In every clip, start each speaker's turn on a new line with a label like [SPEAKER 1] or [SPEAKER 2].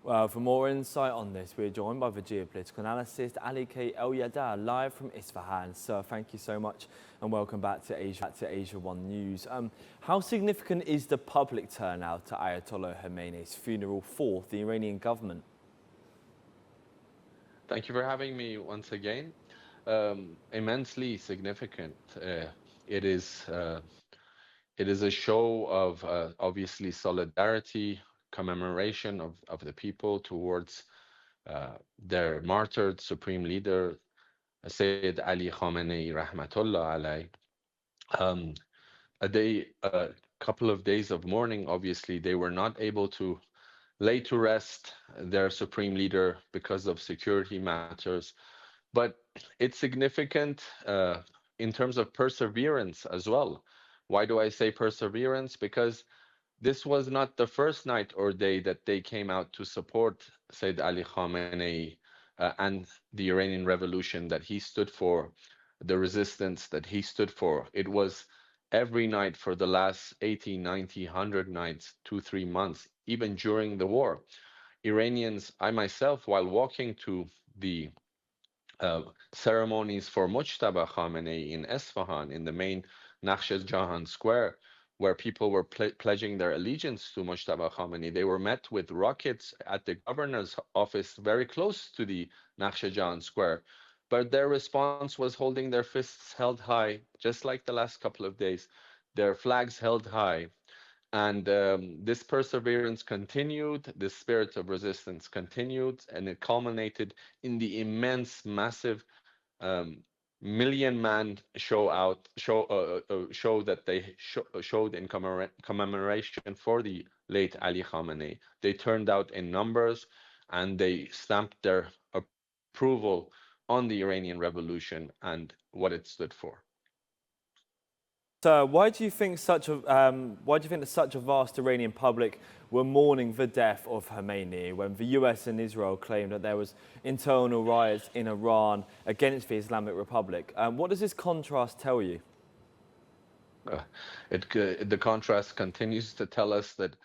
[SPEAKER 1] Well, for more insight on this, we're joined by the geopolitical analyst Elyader, live from Isfahan. So thank you so much and welcome back to Asia One News. How significant is the public turnout to Ayatollah Khamenei's funeral for the Iranian government?
[SPEAKER 2] Thank you for having me once again. Immensely significant. It is uh, it is a show of obviously solidarity, commemoration of the people towards their martyred supreme leader, Sayyid Ali Khamenei, rahmatullah alayh. Um, a couple of days of mourning. Obviously, they were not able to lay to rest their supreme leader because of security matters. But it's significant in terms of perseverance as well. Why do I say perseverance? Because this was not the first night or day that they came out to support Sayyid Ali Khamenei and the Iranian revolution that he stood for, the resistance that he stood for. It was every night for the last 80, 90, 100 nights, 2, 3 months, even during the war. Iranians, I myself, while walking to the uh, ceremonies for Mujtaba Khamenei in Esfahan, in the main Nakhshe Jahan Square, where people were pledging their allegiance to Mujtaba Khamenei. They were met with rockets at the governor's office very close to the Nakhshe Jahan Square. But their response was holding their fists held high, just like the last couple of days, their flags held high. And this perseverance continued, this spirit of resistance continued, and it culminated in the immense, massive um, million man show that they showed in commemoration for the late Ali Khamenei. They turned out in numbers, and they stamped their approval on the Iranian Revolution and what it stood for.
[SPEAKER 1] So why do you think that such a vast Iranian public were mourning the death of Khamenei when the US and Israel claimed that there was internal riots in Iran against the Islamic Republic? What does this contrast tell you?
[SPEAKER 2] Uh, the contrast continues to tell us that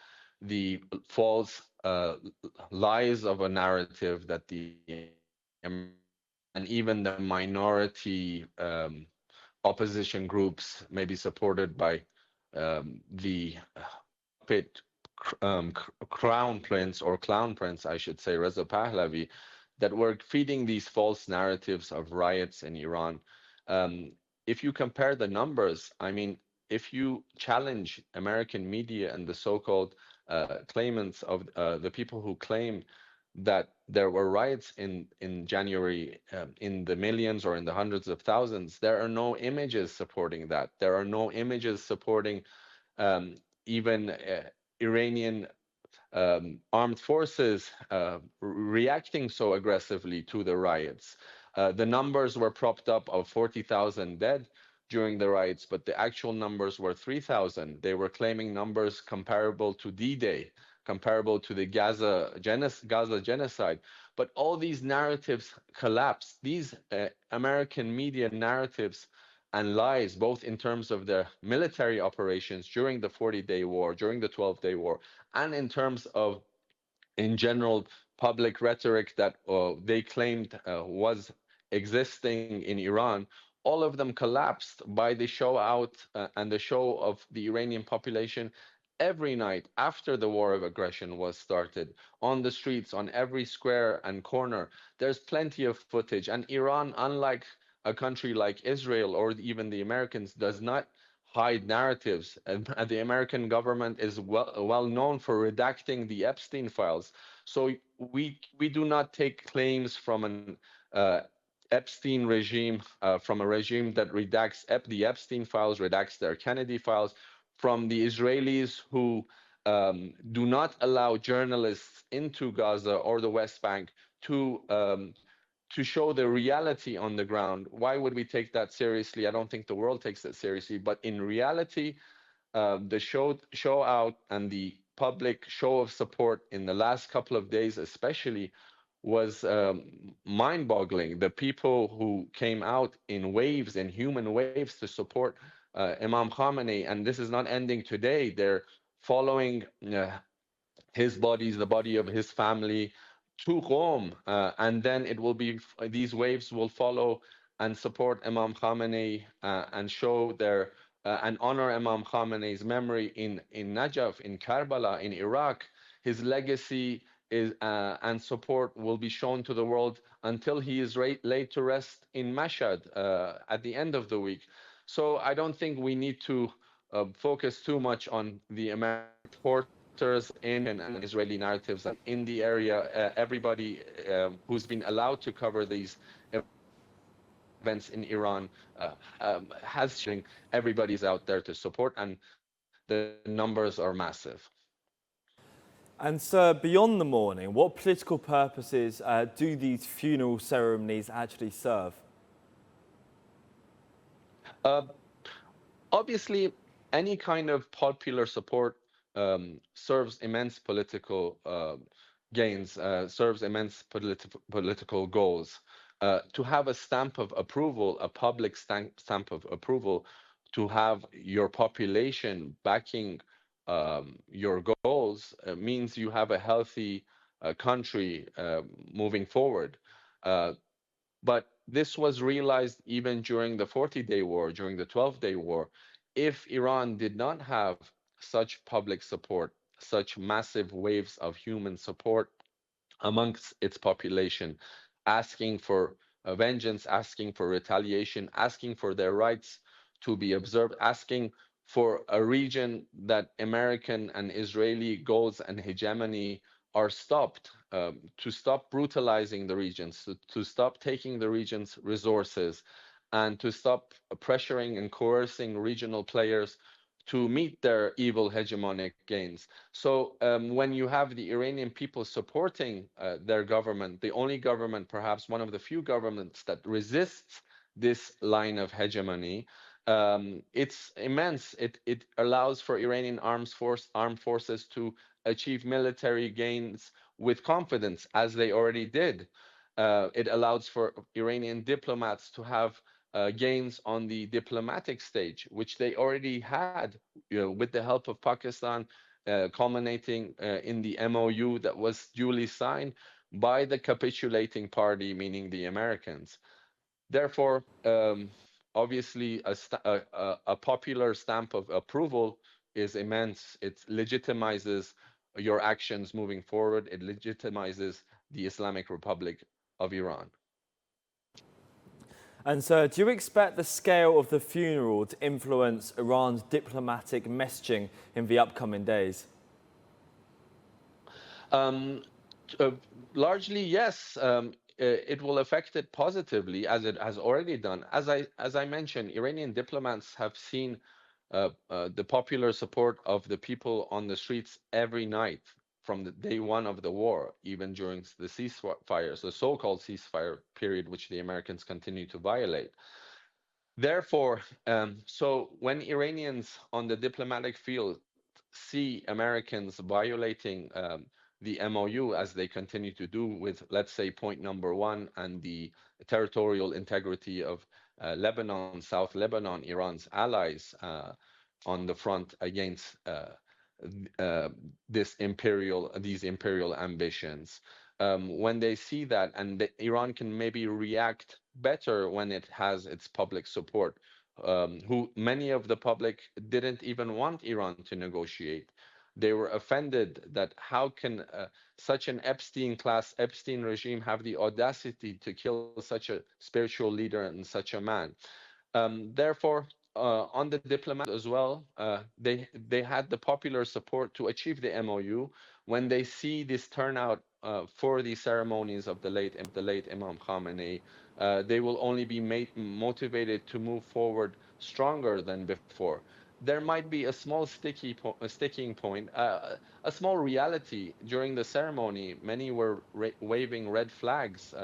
[SPEAKER 2] the false lies of a narrative that the and even the minority opposition groups, maybe supported by the puppet crown prince or clown prince, I should say, Reza Pahlavi, that were feeding these false narratives of riots in Iran. Um, if you compare the numbers, I mean, if you challenge American media and the so-called claimants of the people who claim that there were riots in January in the millions or in the hundreds of thousands, there are no images supporting that. There are no images supporting um, even Iranian armed forces reacting so aggressively to the riots. The numbers were propped up of 40,000 dead during the riots, but the actual numbers were 3,000. They were claiming numbers comparable to D-Day, comparable to the Gaza genocide. But all these narratives collapsed. These American media narratives and lies, both in terms of their military operations during the 40-day war, during the 12-day war, and in terms of, in general, public rhetoric that they claimed was existing in Iran, all of them collapsed by the show out and the show of the Iranian population every night after the war of aggression was started, on the streets, on every square and corner. There's plenty of footage. And Iran, unlike a country like Israel or even the Americans, does not hide narratives. And the American government is well known for redacting the Epstein files. So we do not take claims from an Epstein regime, from a regime that redacts the Epstein files, redacts their Kennedy files, from the Israelis who do not allow journalists into Gaza or the West Bank to show the reality on the ground. Why would we take that seriously? I don't think the world takes that seriously. But in reality, the show out and the public show of support in the last couple of days, especially, was mind-boggling. The people who came out in waves, in human waves, to support Imam Khamenei, and this is not ending today. They're following his body, the body of his family, to Qom, and then it will be these waves will follow and support Imam Khamenei and show their and honor Imam Khamenei's memory in Najaf, in Karbala, in Iraq. His legacy is and support will be shown to the world until he is laid to rest in Mashhad at the end of the week. So I don't think we need to focus too much on the American reporters in and Israeli narratives in the area. Everybody who's been allowed to cover these events in Iran has everybody's out there to support, and the numbers are massive.
[SPEAKER 1] And so, beyond the mourning, what political purposes do these funeral ceremonies actually serve?
[SPEAKER 2] Uh, Obviously, any kind of popular support serves immense political gains, serves immense political goals. To have a stamp of approval, a public stamp of approval, to have your population backing your goals means you have a healthy country moving forward. Uh, but this was realized even during the 40-day war, during the 12-day war. If Iran did not have such public support, such massive waves of human support amongst its population, asking for vengeance, asking for retaliation, asking for their rights to be observed, asking for a region that American and Israeli goals and hegemony are stopped, to stop brutalizing the regions, to stop taking the region's resources, and to stop pressuring and coercing regional players to meet their evil hegemonic gains. So when you have the Iranian people supporting their government, the only government, perhaps one of the few governments that resists this line of hegemony, it's immense. It allows for Iranian armed forces to achieve military gains with confidence, as they already did. It allows for Iranian diplomats to have gains on the diplomatic stage, which they already had, with the help of Pakistan, culminating in the MOU that was duly signed by the capitulating party, meaning the Americans. Therefore, obviously, a popular stamp of approval is immense. It legitimizes your actions moving forward. It legitimizes the Islamic Republic of Iran.
[SPEAKER 1] And so, do you expect the scale of the funeral to influence Iran's diplomatic messaging in the upcoming days?
[SPEAKER 2] Um, uh, Largely, yes. It will affect it positively, as it has already done. As I mentioned, Iranian diplomats have seen the popular support of the people on the streets every night from the day one of the war, even during the ceasefires, the so-called ceasefire period, which the Americans continue to violate. Therefore, so when Iranians on the diplomatic field see Americans violating the MOU, as they continue to do with, let's say, point number one, and the territorial integrity of Lebanon, South Lebanon, Iran's allies on the front against uh, these imperial ambitions. When they see that, and Iran can maybe react better when it has its public support, who many of the public didn't even want Iran to negotiate. They were offended that how can such an Epstein regime have the audacity to kill such a spiritual leader and such a man. Therefore, on the diplomat as well, they had the popular support to achieve the MOU. When they see this turnout for the ceremonies of the late Imam Khamenei, they will only be motivated to move forward stronger than before. There might be a small a sticking point, a small reality during the ceremony. Many were waving red flags,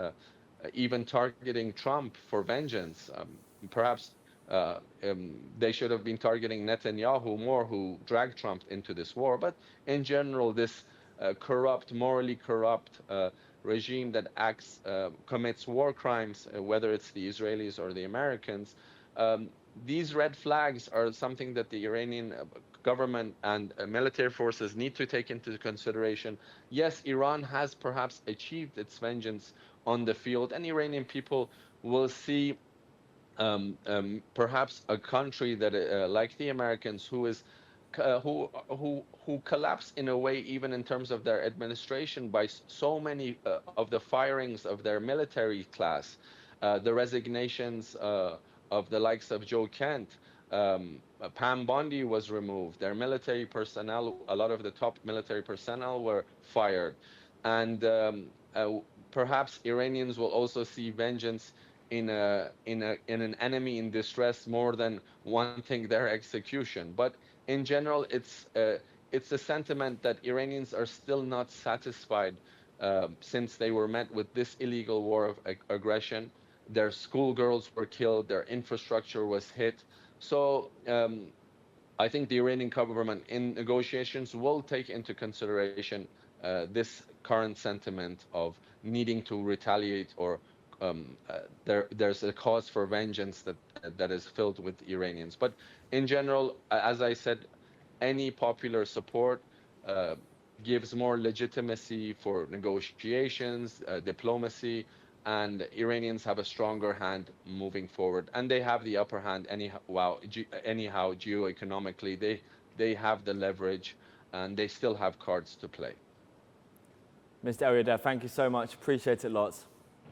[SPEAKER 2] even targeting Trump for vengeance. Perhaps they should have been targeting Netanyahu more, who dragged Trump into this war. But in general, this corrupt, morally corrupt regime that commits war crimes, whether it's the Israelis or the Americans, these red flags are something that the Iranian government and military forces need to take into consideration. Yes, Iran has perhaps achieved its vengeance on the field, and Iranian people will see perhaps a country that, like the Americans, who collapse in a way, even in terms of their administration, by so many of the firings of their military class, the resignations of the likes of Joe Kent. Pam Bondi was removed. Their military personnel, a lot of the top military personnel, were fired, and perhaps Iranians will also see vengeance in an enemy in distress more than wanting their execution. But in general, it's a sentiment that Iranians are still not satisfied, since they were met with this illegal war of aggression. Their schoolgirls were killed, their infrastructure was hit. So I think the Iranian government in negotiations will take into consideration this current sentiment of needing to retaliate, or there's a cause for vengeance that is filled with Iranians. But in general, as I said, any popular support uh, gives more legitimacy for negotiations, diplomacy, and Iranians have a stronger hand moving forward, and they have the upper hand anyhow. Wow, anyhow, geoeconomically, they have the leverage, and they still have cards to play.
[SPEAKER 1] Mr. Elyader, thank you so much. Appreciate it lots.